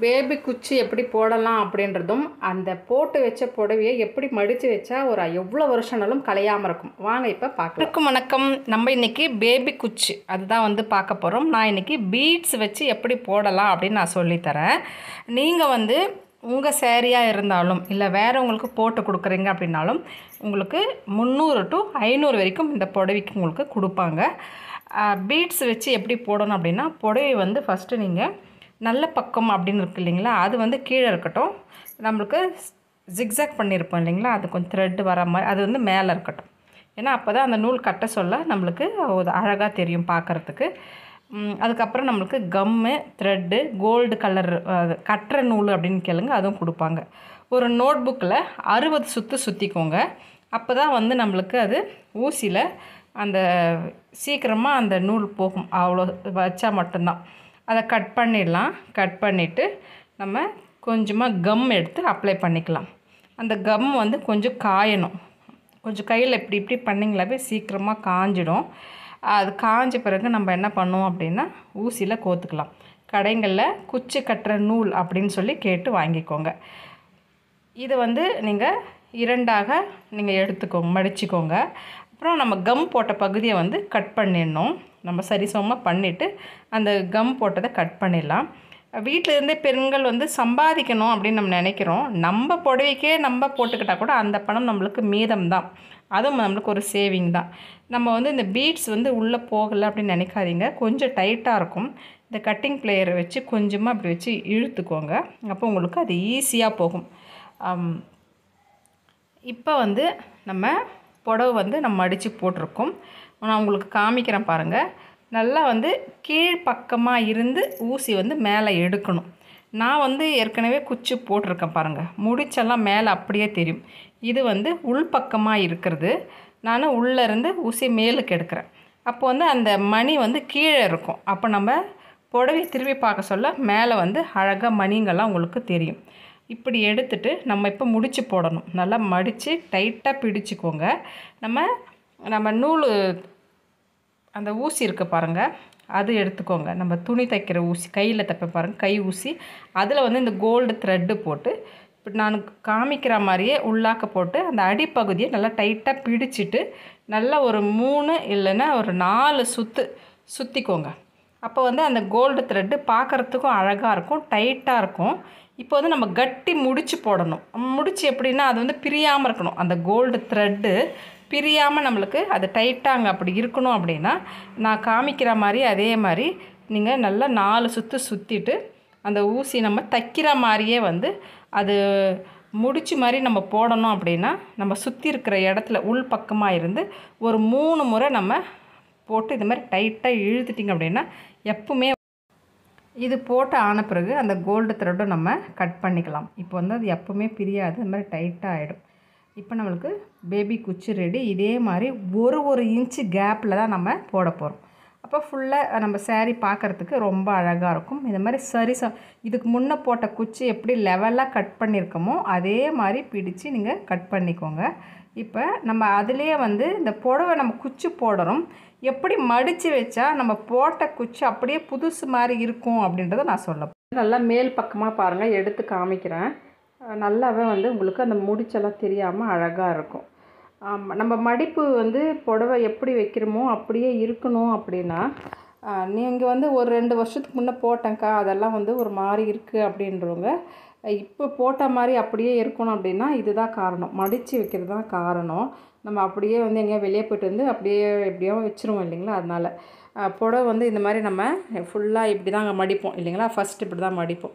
Baby குச்சி எப்படி போடலாம் அப்படின்றதும் அந்த போட்டு வச்ச புடவையை எப்படி மடித்து வச்சா ஒரு எவ்வளோ வருஷனாலும் கலையாமல் இருக்கும். வாங்க இப்போ பார்க்கலாம். வணக்கம். நம்ம இன்றைக்கி பேபி குச்சி அதுதான் வந்து பார்க்க போகிறோம். நான் இன்றைக்கி பீட்ஸ் வச்சு எப்படி போடலாம் அப்படின்னு நான் சொல்லித்தரேன். நீங்கள் வந்து உங்கள் சேரீயாக இருந்தாலும் இல்லை வேறு உங்களுக்கு போட்டு கொடுக்குறீங்க அப்படின்னாலும் உங்களுக்கு 300 to 500 வரைக்கும் இந்த புடவைக்கு உங்களுக்கு கொடுப்பாங்க. பீட்ஸ் வச்சு எப்படி போடணும் அப்படின்னா, புடவை வந்து ஃபஸ்ட்டு நீங்கள் நல்ல பக்கம் அப்படின்னு இருக்குது இல்லைங்களா, அது வந்து கீழே இருக்கட்டும். நம்மளுக்கு ஜிக்ஸாக் பண்ணியிருப்போம் இல்லைங்களா, அது கொஞ்சம் த்ரெட் வர மாதிரி அது வந்து மேலே இருக்கட்டும். ஏன்னா அப்போ தான் அந்த நூல் கட்ட சொல்ல நம்மளுக்கு ஒரு அழகாக தெரியும் பார்க்குறதுக்கு. அதுக்கப்புறம் நம்மளுக்கு கம்மு, த்ரெட்டு, கோல்டு கலர் கட்டுற நூல் அப்படின்னு கேளுங்க, அதுவும் கொடுப்பாங்க. ஒரு நோட் புக்கில் 60 சுற்று சுற்றிக்கோங்க. அப்போ தான் வந்து நம்மளுக்கு அது ஊசியில் அந்த சீக்கிரமாக அந்த நூல் போகும். அவ்வளோ வச்சா மட்டும்தான். அதை கட் பண்ணிடலாம். கட் பண்ணிவிட்டு நம்ம கொஞ்சமாக கம் எடுத்து அப்ளை பண்ணிக்கலாம். அந்த கம் வந்து கொஞ்சம் காயணும். கொஞ்சம் கையில் இப்படி இப்படி பண்ணிங்களாவே சீக்கிரமாக காஞ்சிடும். அது காஞ்ச பிறகு நம்ம என்ன பண்ணுவோம் அப்படின்னா, ஊசியில் கோத்துக்கலாம். கடைகளில் குச்சி கட்டுற நூல் அப்படின்னு சொல்லி கேட்டு வாங்கிக்கோங்க. இது வந்து நீங்கள் 2ஆக நீங்கள் எடுத்துக்கோங்க, மடிச்சுக்கோங்க. அப்புறம் நம்ம கம் போட்ட பகுதியை வந்து கட் பண்ணிடணும். நம்ம சரிசமமாக பண்ணிவிட்டு அந்த கம் போட்டதை கட் பண்ணிடலாம். வீட்டில் இருந்தே பெண்கள் வந்து சம்பாதிக்கணும் அப்படின்னு நம்ம நினைக்கிறோம். நம்ம புடவைக்கே நம்ம போட்டுக்கிட்டால் கூட அந்த பணம் நம்மளுக்கு மீதம் தான். அதுவும் நம்மளுக்கு ஒரு சேவிங் தான். நம்ம வந்து இந்த பீட்ஸ் வந்து உள்ளே போகலை அப்படின்னு நினைக்காதீங்க. கொஞ்சம் டைட்டாக இருக்கும். இந்த கட்டிங் பிளேயரை வச்சு கொஞ்சமாக அப்படி வச்சு இழுத்துக்கோங்க. அப்போ உங்களுக்கு அது ஈஸியாக போகும். இப்போ வந்து நம்ம புடவை வந்து நம்ம மடித்து போட்டிருக்கோம். நான் உங்களுக்கு காமிக்கிறேன் பாருங்கள். நல்லா வந்து கீழ்ப்பக்கமாக இருந்து ஊசி வந்து மேலே எடுக்கணும். நான் வந்து ஏற்கனவே குச்சி போட்டிருக்கேன் பாருங்கள். முடிச்செல்லாம் மேலே அப்படியே தெரியும். இது வந்து உள்பக்கமாக இருக்கிறது. நான் உள்ளேருந்து ஊசி மேலுக்கு எடுக்கிறேன். அப்போ வந்து அந்த மணி வந்து கீழே இருக்கும். அப்போ நம்ம புடவை திரும்பி பார்க்க சொல்ல மேலே வந்து அழகாக மணிங்கெல்லாம் உங்களுக்கு தெரியும். இப்படி எடுத்துட்டு நம்ம இப்போ முடிச்சு போடணும். நல்லா மடித்து டைட்டாக பிடிச்சிக்கோங்க. நம்ம நூல் அந்த ஊசி இருக்குது பாருங்கள், அது எடுத்துக்கோங்க. நம்ம துணி தைக்கிற ஊசி, கையில் தைப்ப பாருங்கள், கை ஊசி. அதில் வந்து இந்த கோல்டு த்ரெட்டு போட்டு இப்படி நான் காமிக்கிற மாதிரியே உள்ளாக்க போட்டு அந்த அடிப்பகுதியை நல்லா டைட்டாக பிடிச்சிட்டு நல்லா ஒரு 3 இல்லைன்னா ஒரு 4 சுற்றிக்கோங்க. அப்போ வந்து அந்த கோல்டு த்ரெட்டு பார்க்குறதுக்கும் அழகாக இருக்கும், டைட்டாக இருக்கும். இப்போ வந்து நம்ம கட்டி முடிச்சு போடணும். முடிச்சு எப்படின்னா அது வந்து பிரியாமல் இருக்கணும். அந்த கோல்டு த்ரெட்டு பிரியாமல் நம்மளுக்கு அது டைட்டாக அங்கே அப்படி இருக்கணும். அப்படின்னா நான் காமிக்கிற மாதிரி அதே மாதிரி நீங்கள் நல்லா 4 சுற்றிட்டு அந்த ஊசி நம்ம தைக்கிற மாதிரியே வந்து அது முடிச்சு மாதிரி நம்ம போடணும். அப்படின்னா நம்ம சுற்றி இருக்கிற இடத்துல உள் பக்கமாக இருந்து ஒரு 3 முறை நம்ம போட்டு இது மாதிரி டைட்டாக இழுத்துட்டிங்க அப்படின்னா எப்பவுமே இது போட்டு ஆன பிறகு அந்த கோல்டு த்ரெட்டும் நம்ம கட் பண்ணிக்கலாம். இப்போ வந்து அது எப்பவுமே பிரியாது, இந்த மாதிரி டைட்டாக ஆகிடும். இப்போ நம்மளுக்கு பேபி குச்சி ரெடி. இதே மாதிரி ஒரு இன்ச்சு கேப்பில் தான் நம்ம போட போகிறோம். அப்போ ஃபுல்லாக நம்ம சேரீ பார்க்குறதுக்கு ரொம்ப அழகாக இருக்கும். இந்த மாதிரி இதுக்கு முன்னே போட்ட குச்சி எப்படி லெவலாக கட் பண்ணியிருக்கோமோ அதே மாதிரி பிடிச்சு நீங்கள் கட் பண்ணிக்கோங்க. இப்போ நம்ம அதிலே வந்து இந்த புடவை நம்ம குச்சி போடுறோம். எப்படி மடித்து வச்சா நம்ம போட்ட குச்சி அப்படியே புதுசு மாதிரி இருக்கும் அப்படின்றத நான் சொல்ல. நல்லா மேல் பக்கமாக பாருங்கள், எடுத்து காமிக்கிறேன். நல்லாவே வந்து உங்களுக்கு அந்த முடிச்செல்லாம் தெரியாமல் அழகாக இருக்கும். நம்ம மடிப்பு வந்து புடவை எப்படி வைக்கிறோமோ அப்படியே இருக்கணும். அப்படின்னா நீங்கள் வந்து ஒரு 2 வருஷத்துக்கு முன்னே போட்டேங்க்கா, அதெல்லாம் வந்து ஒரு மாதிரி இருக்குது அப்படின்றவங்க இப்போ போட்ட மாதிரி அப்படியே இருக்கணும். அப்படின்னா இதுதான் காரணம், மடித்து வைக்கிறது தான் காரணம். நம்ம அப்படியே வந்து எங்கேயா வெளியே போய்ட்டு வந்து அப்படியே எப்படியோ வச்சுருவோம் இல்லைங்களா. அதனால் புடவை வந்து இந்த மாதிரி நம்ம ஃபுல்லாக இப்படி தாங்க மடிப்போம் இல்லைங்களா. ஃபஸ்ட்டு இப்படி தான் மடிப்போம்.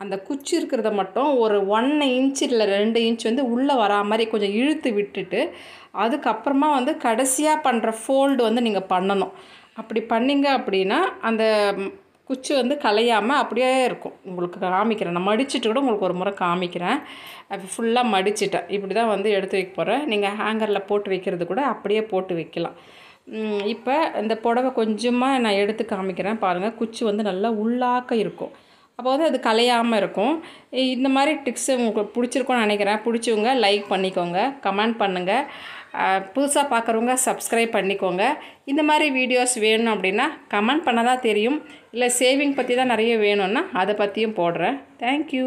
அந்த குச்சி இருக்கிறத மட்டும் ஒரு 1 இன்ச் இல்லை 2 இன்ச் வந்து உள்ளே வரா மாதிரி கொஞ்சம் இழுத்து விட்டுட்டு அதுக்கப்புறமா வந்து கடைசியாக பண்ணுற ஃபோல்டு வந்து நீங்கள் பண்ணணும். அப்படி பண்ணிங்க அப்படின்னா அந்த குச்சி வந்து கலையாமல் அப்படியே இருக்கும். உங்களுக்கு காமிக்கிறேன், நான் மடிச்சுட்டு கூட உங்களுக்கு ஒரு முறை காமிக்கிறேன். ஃபுல்லாக மடிச்சிட்டேன். இப்படி தான் வந்து எடுத்து வைக்க போகிறேன். நீங்கள் ஹேங்கரில் போட்டு வைக்கிறது கூட அப்படியே போட்டு வைக்கலாம். இப்போ இந்த புடவை கொஞ்சமாக நான் எடுத்து காமிக்கிறேன் பாருங்கள். குச்சி வந்து நல்லா உள்ளாக்க இருக்கும். அப்போ வந்து அது கலையாமல் இருக்கும். இந்த மாதிரி டிப்ஸு உங்களுக்கு பிடிச்சிருக்கும்னு நினைக்கிறேன். பிடிச்சவங்க லைக் பண்ணிக்கோங்க, கமெண்ட் பண்ணுங்கள். புதுசாக பார்க்குறவங்க சப்ஸ்கிரைப் பண்ணிக்கோங்க. இந்த மாதிரி வீடியோஸ் வேணும் அப்படின்னா கமெண்ட் பண்ண தான் தெரியும். இல்லை சேவிங் பற்றி தான் நிறைய வேணும்னா அதை பற்றியும் போடுறேன். தேங்க்யூ.